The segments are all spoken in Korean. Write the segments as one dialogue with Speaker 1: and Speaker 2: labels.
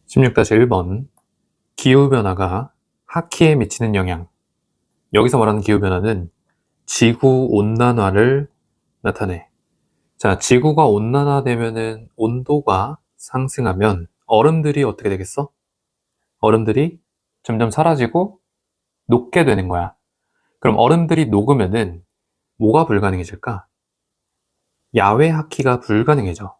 Speaker 1: 16-1번 기후변화가 하키에 미치는 영향. 여기서 말하는 기후변화는 지구온난화를 나타내. 자, 지구가 온난화되면은 온도가 상승하면 얼음들이 어떻게 되겠어? 얼음들이 점점 사라지고 녹게 되는 거야. 그럼 얼음들이 녹으면은 뭐가 불가능해질까? 야외 하키가 불가능해져.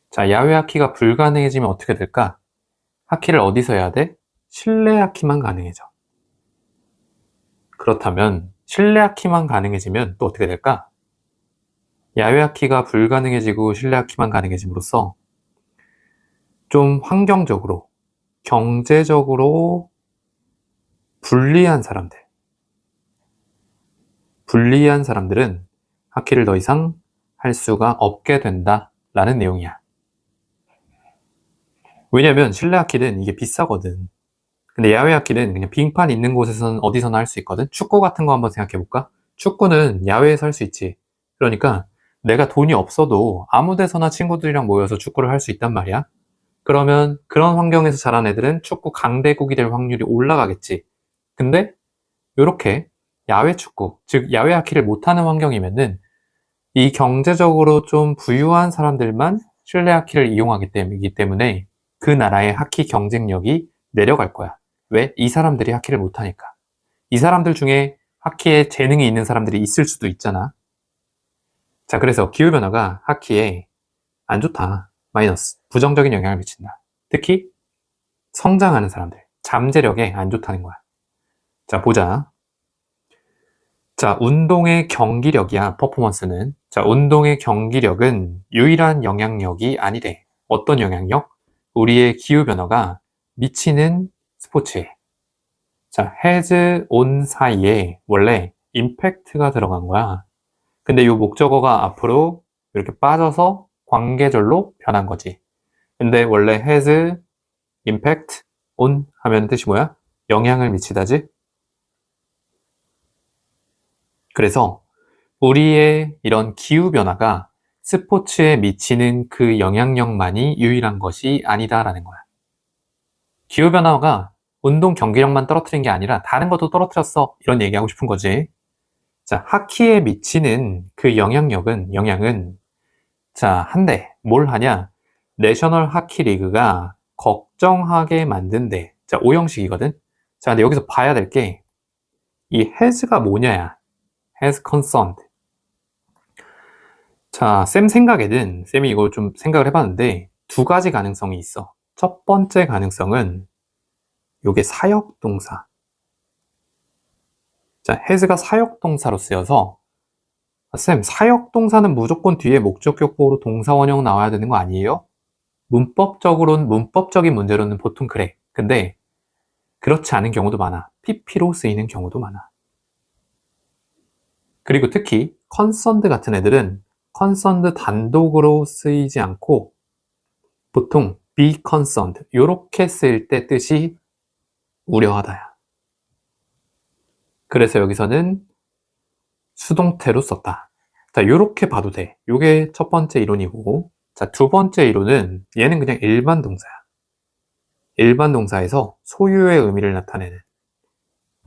Speaker 1: 자, 야외 하키가 불가능해지면 어떻게 될까? 하키를 어디서 해야 돼? 실내 하키만 가능해져. 그렇다면 실내 하키만 가능해지면 또 어떻게 될까? 야외 하키가 불가능해지고 실내 하키만 가능해짐으로써 좀 환경적으로, 경제적으로 불리한 사람들은 하키를 더 이상 할 수가 없게 된다라는 내용이야. 왜냐면 실내 하키는 이게 비싸거든. 근데 야외 하키는 그냥 빙판 있는 곳에서는 어디서나 할 수 있거든. 축구 같은 거 한번 생각해 볼까? 축구는 야외에서 할 수 있지. 그러니까 내가 돈이 없어도 아무 데서나 친구들이랑 모여서 축구를 할 수 있단 말이야. 그러면 그런 환경에서 자란 애들은 축구 강대국이 될 확률이 올라가겠지. 근데 이렇게 야외 축구, 즉 야외 하키를 못하는 환경이면은 이 경제적으로 좀 부유한 사람들만 실내 하키를 이용하기 때문에 그 나라의 하키 경쟁력이 내려갈 거야. 왜? 이 사람들이 하키를 못하니까. 이 사람들 중에 하키에 재능이 있는 사람들이 있을 수도 있잖아. 자, 그래서 기후변화가 하키에 안 좋다. 마이너스. 부정적인 영향을 미친다. 특히 성장하는 사람들. 잠재력에 안 좋다는 거야. 자, 보자. 자, 운동의 경기력이야, 퍼포먼스는. 자, 운동의 경기력은 유일한 영향력이 아니래. 어떤 영향력? 우리의 기후변화가 미치는 스포츠에. 자, has, on 사이에 원래 임팩트가 들어간 거야. 근데 이 목적어가 앞으로 이렇게 빠져서 관계절로 변한 거지. 근데 원래 has, impact, on 하면 뜻이 뭐야? 영향을 미치다지? 그래서 우리의 이런 기후변화가 스포츠에 미치는 그 영향력만이 유일한 것이 아니다라는 거야. 기후변화가 운동 경기력만 떨어뜨린 게 아니라 다른 것도 떨어뜨렸어. 이런 얘기하고 싶은 거지. 자, 하키에 미치는 그 영향은, 자, 한데, 뭘 하냐? 내셔널 하키 리그가 걱정하게 만든대. 자, 오형식이거든? 자, 근데 여기서 봐야 될 게, 이 has가 뭐냐야. has concerned. 자, 쌤이 이거 좀 생각을 해봤는데, 두 가지 가능성이 있어. 첫 번째 가능성은, 요게 사역동사. 자, has가 사역동사로 쓰여서, 쌤, 사역동사는 무조건 뒤에 목적격보로 동사원형 나와야 되는 거 아니에요? 문법적인 문제로는 보통 그래. 근데 그렇지 않은 경우도 많아. PP로 쓰이는 경우도 많아. 그리고 특히 concerned 같은 애들은 concerned 단독으로 쓰이지 않고 보통 be concerned 이렇게 쓰일 때 뜻이 우려하다야. 그래서 여기서는 수동태로 썼다. 자, 이렇게 봐도 돼. 이게 첫 번째 이론이고, 자, 두 번째 이론은 얘는 그냥 일반 동사야. 일반 동사에서 소유의 의미를 나타내는.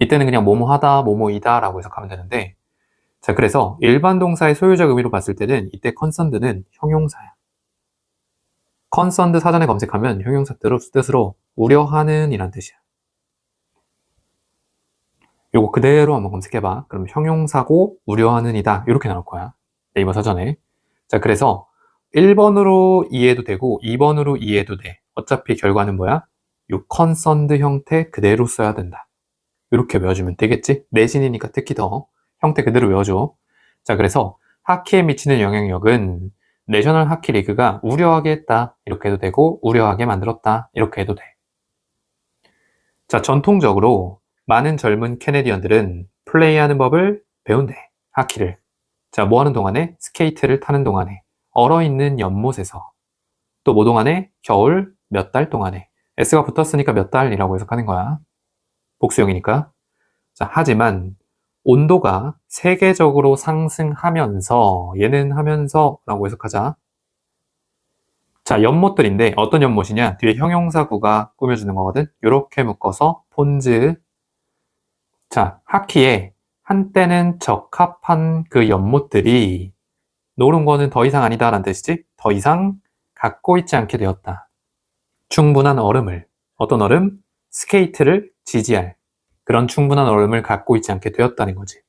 Speaker 1: 이때는 그냥 뭐뭐하다, 뭐뭐이다 라고 해석하면 되는데, 자, 그래서 일반 동사의 소유적 의미로 봤을 때는 이때 concerned는 형용사야. concerned 사전에 검색하면 형용사 뜻으로 우려하는 이란 뜻이야. 요거 그대로 한번 검색해봐. 그럼 형용사고 우려하는 이다 이렇게 나올 거야. 네이버 사전에. 자, 그래서 1번으로 이해도 되고 2번으로 이해도 돼. 어차피 결과는 뭐야? 요 concerned 형태 그대로 써야 된다. 이렇게 외워주면 되겠지? 내신이니까 특히 더 형태 그대로 외워줘. 자, 그래서 하키에 미치는 영향력은 내셔널 하키 리그가 우려하게 했다. 이렇게 해도 되고 우려하게 만들었다. 이렇게 해도 돼. 자, 전통적으로 많은 젊은 캐네디언들은 플레이하는 법을 배운대. 하키를. 자, 뭐 하는 동안에? 스케이트를 타는 동안에. 얼어있는 연못에서. 또 뭐 동안에? 겨울 몇 달 동안에. S가 붙었으니까 몇 달이라고 해석하는 거야. 복수형이니까. 자, 하지만 온도가 세계적으로 상승하면서 얘는 하면서 라고 해석하자. 자, 연못들인데 어떤 연못이냐? 뒤에 형용사구가 꾸며주는 거거든. 요렇게 묶어서 폰즈. 자, 하키에 한때는 적합한 그 연못들이 노른 거는 더 이상 아니다 라는 뜻이지. 더 이상 갖고 있지 않게 되었다. 충분한 얼음을, 어떤 얼음? 스케이트를 지지할 그런 충분한 얼음을 갖고 있지 않게 되었다는 거지.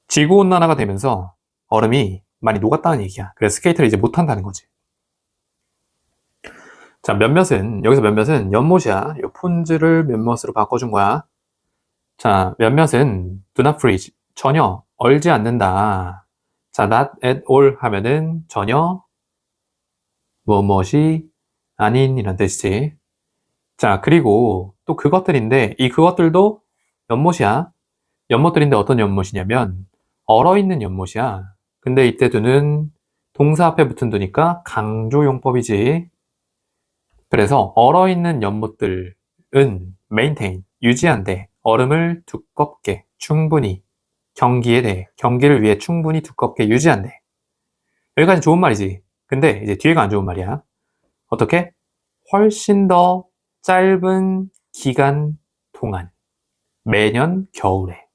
Speaker 1: 지구온난화가 되면서 얼음이 많이 녹았다는 얘기야. 그래서 스케이트를 이제 못한다는 거지. 자, 여기서 몇몇은 연못이야. 이 폰즈를 몇몇으로 바꿔준 거야. 자, 몇몇은 do not freeze, 전혀 얼지 않는다. 자, not at all 하면은 전혀 무엇이 아닌 이란 뜻이지. 자, 그리고 또 그것들인데 이 그것들도 연못이야. 연못들인데 어떤 연못이냐면 얼어있는 연못이야. 근데 이때 do는 동사 앞에 붙은 do니까 강조용법이지. 그래서 얼어있는 연못들은 maintain, 유지한대. 얼음을 두껍게, 충분히, 경기를 위해 충분히 두껍게 유지한대. 여기까지 좋은 말이지. 근데 이제 뒤에가 안 좋은 말이야. 어떻게? 훨씬 더 짧은 기간 동안. 매년 겨울에.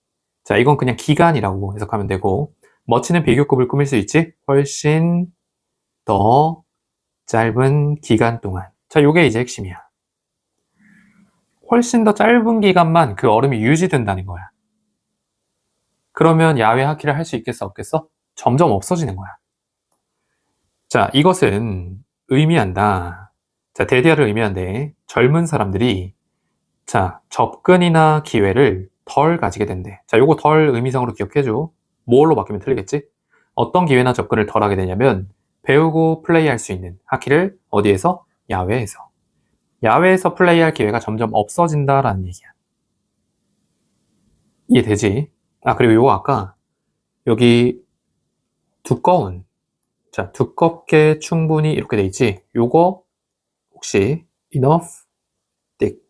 Speaker 1: 자, 이건 그냥 기간이라고 해석하면 되고, 멋지는 비교급을 꾸밀 수 있지? 훨씬 더 짧은 기간 동안. 자, 요게 이제 핵심이야. 훨씬 더 짧은 기간만 그 얼음이 유지된다는 거야. 그러면 야외 하키를 할 수 있겠어, 없겠어? 점점 없어지는 거야. 자, 이것은 의미한다. 자, 대디아를 의미한데 젊은 사람들이 자, 접근이나 기회를 덜 가지게 된대. 자, 요거 덜 의미상으로 기억해줘. 뭘로 바뀌면 틀리겠지? 어떤 기회나 접근을 덜 하게 되냐면 배우고 플레이할 수 있는 하키를 어디에서? 야외에서. 야외에서 플레이할 기회가 점점 없어진다라는 얘기야. 이해되지? 아, 그리고 요거 아까 여기 두꺼운, 자, 두껍게 충분히 이렇게 돼 있지? 요거 혹시 enough, thick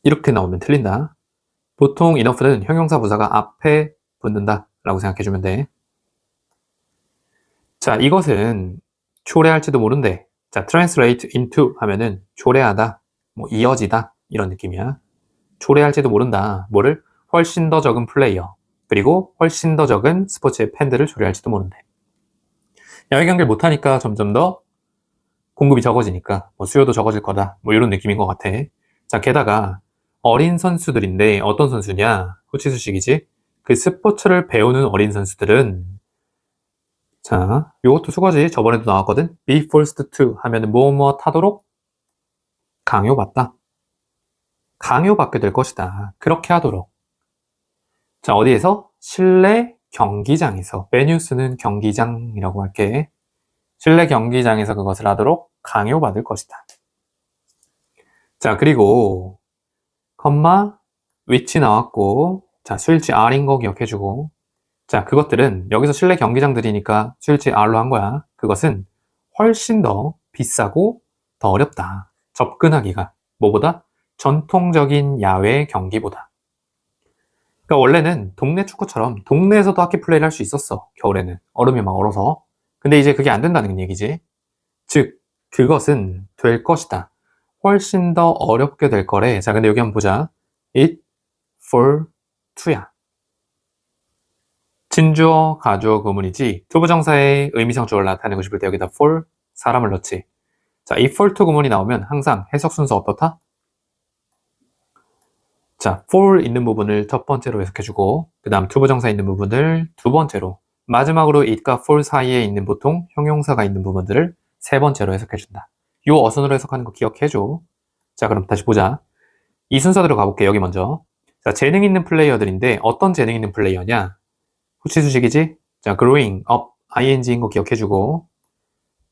Speaker 1: 이렇게 나오면 틀린다. 보통 enough는 형용사 부사가 앞에 붙는다 라고 생각해주면 돼. 자, 이것은 초래할지도 모른대. 자, translate into 하면은 초래하다, 뭐 이어지다 이런 느낌이야. 초래할지도 모른다. 뭐를? 훨씬 더 적은 플레이어, 그리고 훨씬 더 적은 스포츠의 팬들을 초래할지도 모른대. 야외 경기를 못하니까 점점 더 공급이 적어지니까 뭐 수요도 적어질 거다. 뭐 이런 느낌인 것 같아. 자, 게다가 어린 선수들인데 어떤 선수냐? 후치수식이지. 그 스포츠를 배우는 어린 선수들은 자, 요것도 수거지. 저번에도 나왔거든. be forced to 하면은 뭐뭐 타도록 강요받다. 강요받게 될 것이다. 그렇게 하도록. 자, 어디에서? 실내 경기장에서. 베뉴스는 경기장이라고 할게. 실내 경기장에서 그것을 하도록 강요받을 것이다. 자, 그리고 컴마 which 나왔고, 자, 수일치 R인 거 기억해주고, 자, 그것들은 여기서 실내 경기장들이니까 수일치 R로 한 거야. 그것은 훨씬 더 비싸고 더 어렵다. 접근하기가. 뭐보다? 전통적인 야외 경기보다. 그러니까 원래는 동네 축구처럼 동네에서도 하키 플레이를 할 수 있었어. 겨울에는. 얼음이 막 얼어서. 근데 이제 그게 안 된다는 얘기지. 즉, 그것은 될 것이다. 훨씬 더 어렵게 될 거래. 자, 근데 여기 한번 보자. it for to야. 진주어, 가주어 구문이지 투부정사의 의미상 주어를 나타내고 싶을 때 여기다 for 사람을 넣지. 자, 이 for to 구문이 나오면 항상 해석 순서 어떻다? 자, for 있는 부분을 첫 번째로 해석해주고 그 다음 투부정사 있는 부분을 두 번째로 마지막으로 it과 for 사이에 있는 보통 형용사가 있는 부분들을 세 번째로 해석해준다. 요 어순으로 해석하는 거 기억해줘. 자, 그럼 다시 보자. 이 순서대로 가볼게. 여기 먼저. 자, 재능 있는 플레이어들인데 어떤 재능 있는 플레이어냐? 후치수식이지? 자, growing up, ing인 거 기억해주고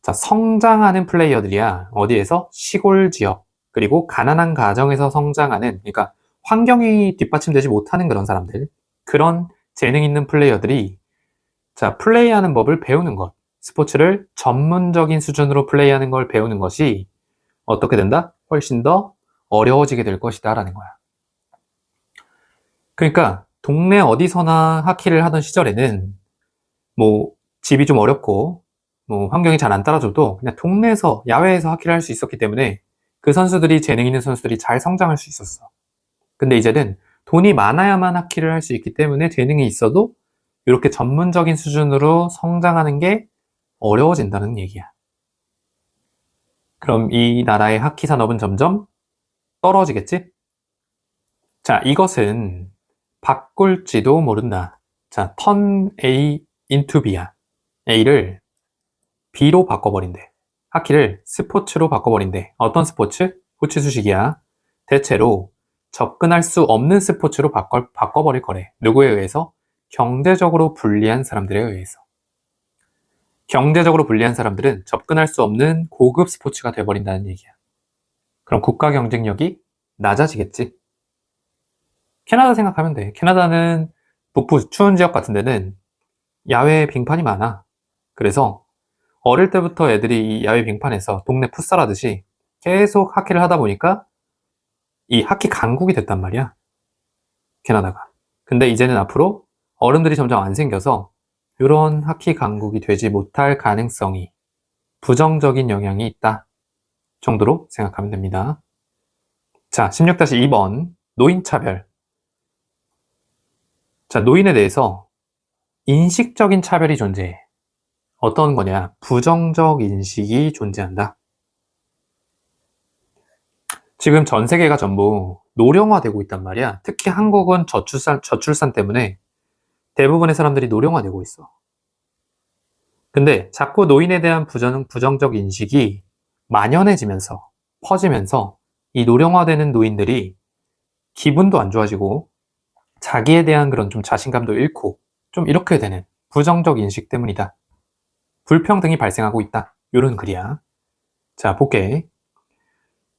Speaker 1: 자, 성장하는 플레이어들이야. 어디에서? 시골 지역 그리고 가난한 가정에서 성장하는 그러니까 환경이 뒷받침되지 못하는 그런 사람들 그런 재능 있는 플레이어들이 자, 플레이하는 법을 배우는 것 스포츠를 전문적인 수준으로 플레이하는 걸 배우는 것이 어떻게 된다? 훨씬 더 어려워지게 될 것이다 라는 거야. 그러니까 동네 어디서나 하키를 하던 시절에는 뭐 집이 좀 어렵고 뭐 환경이 잘 안 따라줘도 그냥 동네에서 야외에서 하키를 할 수 있었기 때문에 그 선수들이 재능 있는 선수들이 잘 성장할 수 있었어. 근데 이제는 돈이 많아야만 하키를 할 수 있기 때문에 재능이 있어도 이렇게 전문적인 수준으로 성장하는 게 어려워진다는 얘기야. 그럼 이 나라의 하키 산업은 점점 떨어지겠지? 자, 이것은 바꿀지도 모른다. 자, turn A into B야. A를 B로 바꿔버린대. 하키를 스포츠로 바꿔버린대. 어떤 스포츠? 후치수식이야. 대체로 접근할 수 없는 스포츠로 바꿔버릴 거래. 누구에 의해서? 경제적으로 불리한 사람들에 의해서. 경제적으로 불리한 사람들은 접근할 수 없는 고급 스포츠가 돼버린다는 얘기야. 그럼 국가 경쟁력이 낮아지겠지. 캐나다 생각하면 돼. 캐나다는 북부 추운 지역 같은 데는 야외 빙판이 많아. 그래서 어릴 때부터 애들이 이 야외 빙판에서 동네 풋살 하듯이 계속 하키를 하다 보니까 이 하키 강국이 됐단 말이야. 캐나다가. 근데 이제는 앞으로 어른들이 점점 안 생겨서 이런 하키 강국이 되지 못할 가능성이 부정적인 영향이 있다 정도로 생각하면 됩니다. 자, 16-2번 노인차별. 자, 노인에 대해서 인식적인 차별이 존재해. 어떤 거냐? 부정적 인식이 존재한다. 지금 전 세계가 전부 노령화되고 있단 말이야. 특히 한국은 저출산 때문에 대부분의 사람들이 노령화되고 있어. 근데 자꾸 노인에 대한 부정적 인식이 만연해지면서 퍼지면서 이 노령화되는 노인들이 기분도 안 좋아지고 자기에 대한 그런 좀 자신감도 잃고 좀 이렇게 되는 부정적 인식 때문이다. 불평등이 발생하고 있다. 이런 글이야. 자, 볼게.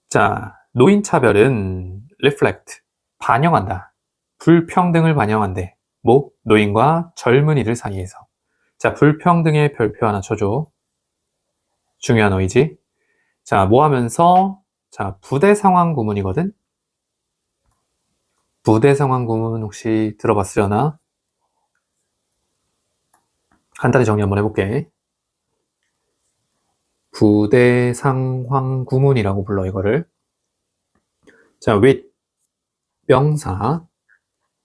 Speaker 1: 자, 노인차별은 reflect, 반영한다. 불평등을 반영한대. 뭐? 노인과 젊은이들 사이에서. 자, 불평등의 별표 하나 쳐줘. 중요한 어이지. 자, 뭐 하면서? 자, 부대 상황 구문이거든? 부대 상황 구문 혹시 들어봤으려나? 간단히 정리 한번 해볼게. 부대 상황 구문이라고 불러, 이거를. 자, with 명사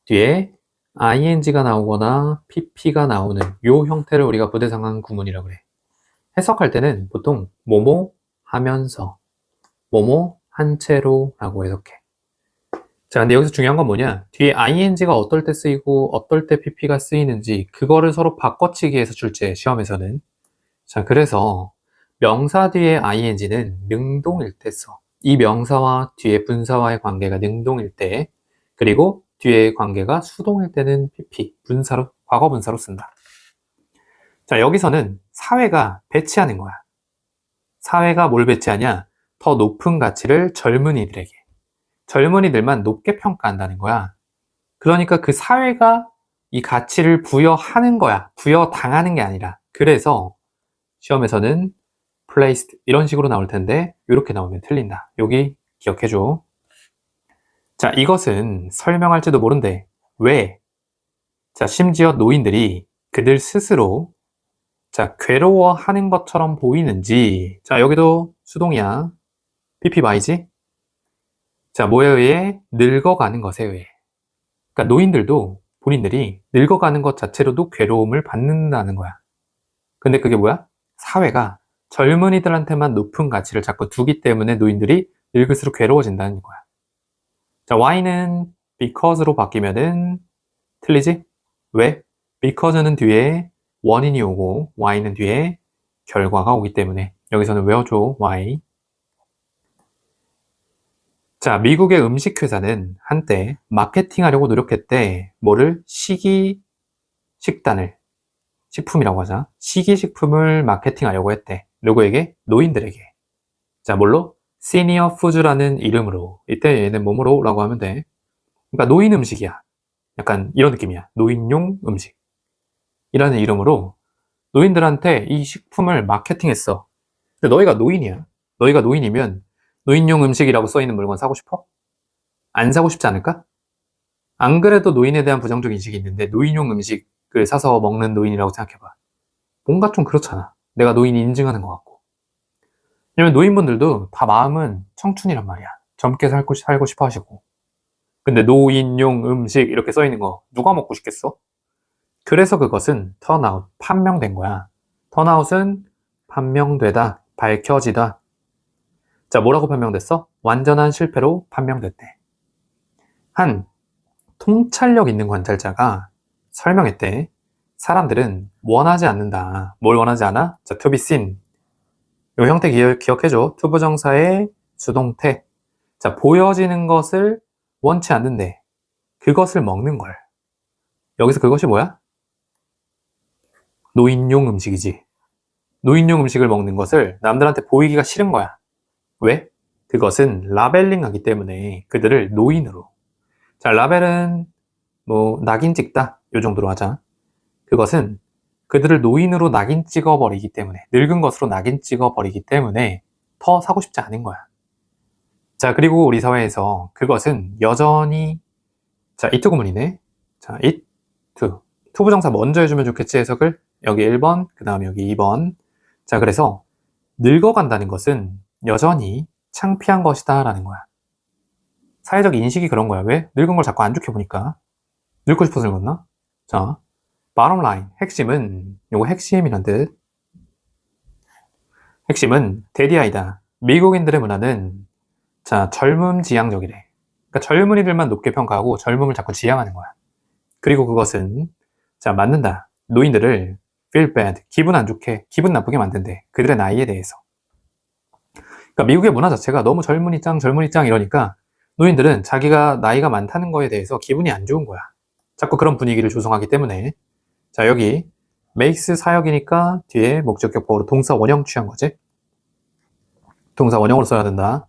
Speaker 1: 뒤에 ing가 나오거나 pp가 나오는 요 형태를 우리가 부대 상황 구문이라고 그래. 해석할 때는 보통 뭐뭐 하면서 뭐뭐 한 채로 라고 해석해. 자, 근데 여기서 중요한 건 뭐냐? 뒤에 ing가 어떨 때 쓰이고 어떨 때 pp가 쓰이는지 그거를 서로 바꿔치기해서 출제 시험에서는. 자, 그래서 명사 뒤에 ing는 능동일 때 써. 이 명사와 뒤에 분사와의 관계가 능동일 때, 그리고 뒤에 관계가 수동일 때는 pp, 분사로, 과거 분사로 쓴다. 자, 여기서는 사회가 배치하는 거야. 사회가 뭘 배치하냐? 더 높은 가치를 젊은이들에게. 젊은이들만 높게 평가한다는 거야. 그러니까 그 사회가 이 가치를 부여하는 거야. 부여당하는 게 아니라. 그래서 시험에서는 placed 이런 식으로 나올 텐데 이렇게 나오면 틀린다. 여기 기억해줘. 자, 이것은 설명할지도 모른대. 왜? 자, 심지어 노인들이 그들 스스로 자, 괴로워하는 것처럼 보이는지. 자, 여기도 수동이야. PP by지? 자, 뭐에 의해? 늙어가는 것에 의해. 그러니까 노인들도 본인들이 늙어가는 것 자체로도 괴로움을 받는다는 거야. 근데 그게 뭐야? 사회가 젊은이들한테만 높은 가치를 자꾸 두기 때문에 노인들이 늙을수록 괴로워진다는 거야. 자, why는 because로 바뀌면은 틀리지? 왜? because는 뒤에 원인이 오고 why는 뒤에 결과가 오기 때문에 여기서는 외워줘. why. 자, 미국의 음식 회사는 한때 마케팅하려고 노력했대. 뭐를? 식단을 식품이라고 하자. 식이식품을 마케팅하려고 했대. 누구에게? 노인들에게. 자, 뭘로? 시니어 푸즈라는 이름으로. 이때 얘는 뭐뭐로 라고 하면 돼. 그러니까 노인 음식이야. 약간 이런 느낌이야. 노인용 음식. 이라는 이름으로 노인들한테 이 식품을 마케팅했어. 근데 너희가 노인이야. 너희가 노인이면 노인용 음식이라고 써있는 물건 사고 싶어? 안 사고 싶지 않을까? 안 그래도 노인에 대한 부정적 인식이 있는데 노인용 음식을 사서 먹는 노인이라고 생각해봐. 뭔가 좀 그렇잖아. 내가 노인이 인증하는 것 같고. 왜냐면 노인분들도 다 마음은 청춘이란 말이야. 젊게 살고 싶어 하시고. 근데 노인용 음식 이렇게 써 있는 거 누가 먹고 싶겠어? 그래서 그것은 턴아웃, 판명된 거야. 턴아웃은 판명되다, 밝혀지다. 자, 뭐라고 판명됐어? 완전한 실패로 판명됐대. 한 통찰력 있는 관찰자가 설명했대. 사람들은 원하지 않는다. 뭘 원하지 않아? 자, to be seen. 이 형태 기억해줘. 투부정사의 수동태. 자, 보여지는 것을 원치 않는데 그것을 먹는 걸. 여기서 그것이 뭐야? 노인용 음식이지. 노인용 음식을 먹는 것을 남들한테 보이기가 싫은 거야. 왜? 그것은 라벨링하기 때문에 그들을 노인으로. 자, 라벨은 뭐 낙인 찍다 요 정도로 하자. 그것은 그들을 노인으로 낙인 찍어버리기 때문에, 늙은 것으로 낙인 찍어버리기 때문에 더 사고 싶지 않은 거야. 자, 그리고 우리 사회에서 그것은 여전히, 자, it 구문이네. 자, it, to. 투부정사 먼저 해주면 좋겠지, 해석을. 여기 1번, 그 다음에 여기 2번. 자, 그래서 늙어간다는 것은 여전히 창피한 것이다 라는 거야. 사회적 인식이 그런 거야. 왜? 늙은 걸 자꾸 안 좋게 보니까. 늙고 싶어서 늙었나? 자, bottom line, 핵심은, 요거 핵심이란 뜻. 핵심은 데디아이다. 미국인들의 문화는, 자, 젊음 지향적이래. 그러니까 젊은이들만 높게 평가하고 젊음을 자꾸 지향하는 거야. 그리고 그것은, 자, 맞는다. 노인들을 feel bad, 기분 안 좋게, 기분 나쁘게 만든대. 그들의 나이에 대해서. 그러니까 미국의 문화 자체가 너무 젊은이 짱 이러니까 노인들은 자기가 나이가 많다는 거에 대해서 기분이 안 좋은 거야. 자꾸 그런 분위기를 조성하기 때문에. 자, 여기 makes 사역이니까 뒤에 목적격 보호로 동사 원형 취한 거지. 동사 원형으로 써야 된다.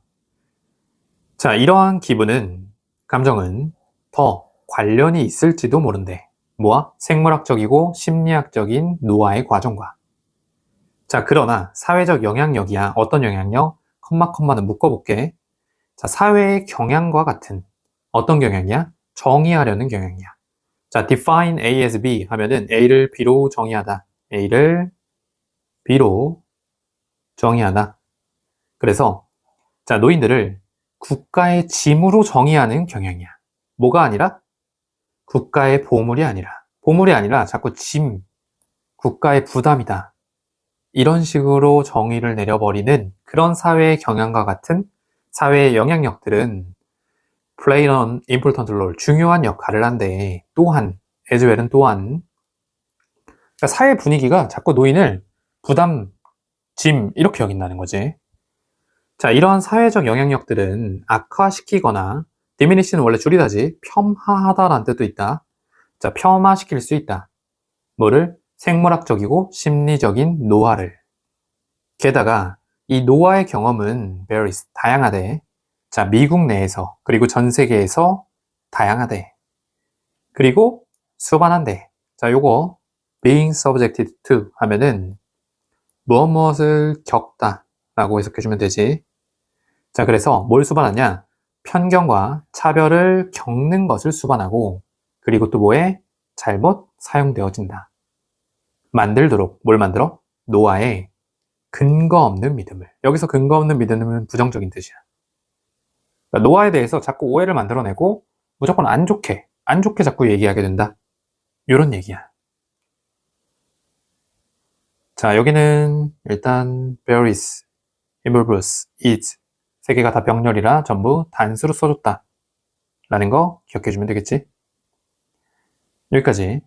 Speaker 1: 자, 이러한 기분은, 감정은 더 관련이 있을지도 모른대. 뭐와? 생물학적이고 심리학적인 노화의 과정과. 자, 그러나 사회적 영향력이야. 어떤 영향력? 컴마는 묶어볼게. 자, 사회의 경향과 같은 어떤 경향이야? 정의하려는 경향이야. 자, define A as B 하면은 A를 B로 정의하다. A를 B로 정의하다. 그래서 자, 노인들을 국가의 짐으로 정의하는 경향이야. 뭐가 아니라? 국가의 보물이 아니라. 보물이 아니라 자꾸 짐, 국가의 부담이다. 이런 식으로 정의를 내려버리는 그런 사회의 경향과 같은 사회의 영향력들은 play an important role, 중요한 역할을 한데, 또한, as well은 또한, 그러니까 사회 분위기가 자꾸 노인을 부담, 짐, 이렇게 여긴다는 거지. 자, 이러한 사회적 영향력들은 악화시키거나, diminish는 원래 줄이다지, 폄하하다라는 뜻도 있다. 자, 폄하시킬 수 있다. 뭐를? 생물학적이고 심리적인 노화를. 게다가 이 노화의 경험은 varies, 다양하대. 자, 미국 내에서 그리고 전 세계에서 다양하대. 그리고 수반한대. 자, 요거 being subjected to 하면은 무엇을 겪다 라고 해석해주면 되지. 자, 그래서 뭘 수반하냐? 편견과 차별을 겪는 것을 수반하고, 그리고 또 뭐에? 잘못 사용되어진다. 만들도록, 뭘 만들어? 노화의 근거 없는 믿음을. 여기서 근거 없는 믿음은 부정적인 뜻이야. 그러니까 노화에 대해서 자꾸 오해를 만들어내고 무조건 안 좋게 자꾸 얘기하게 된다. 이런 얘기야. 자, 여기는 일단 varies, involves, is 세 개가 다 병렬이라 전부 단수로 써줬다 라는 거 기억해주면 되겠지? 여기까지.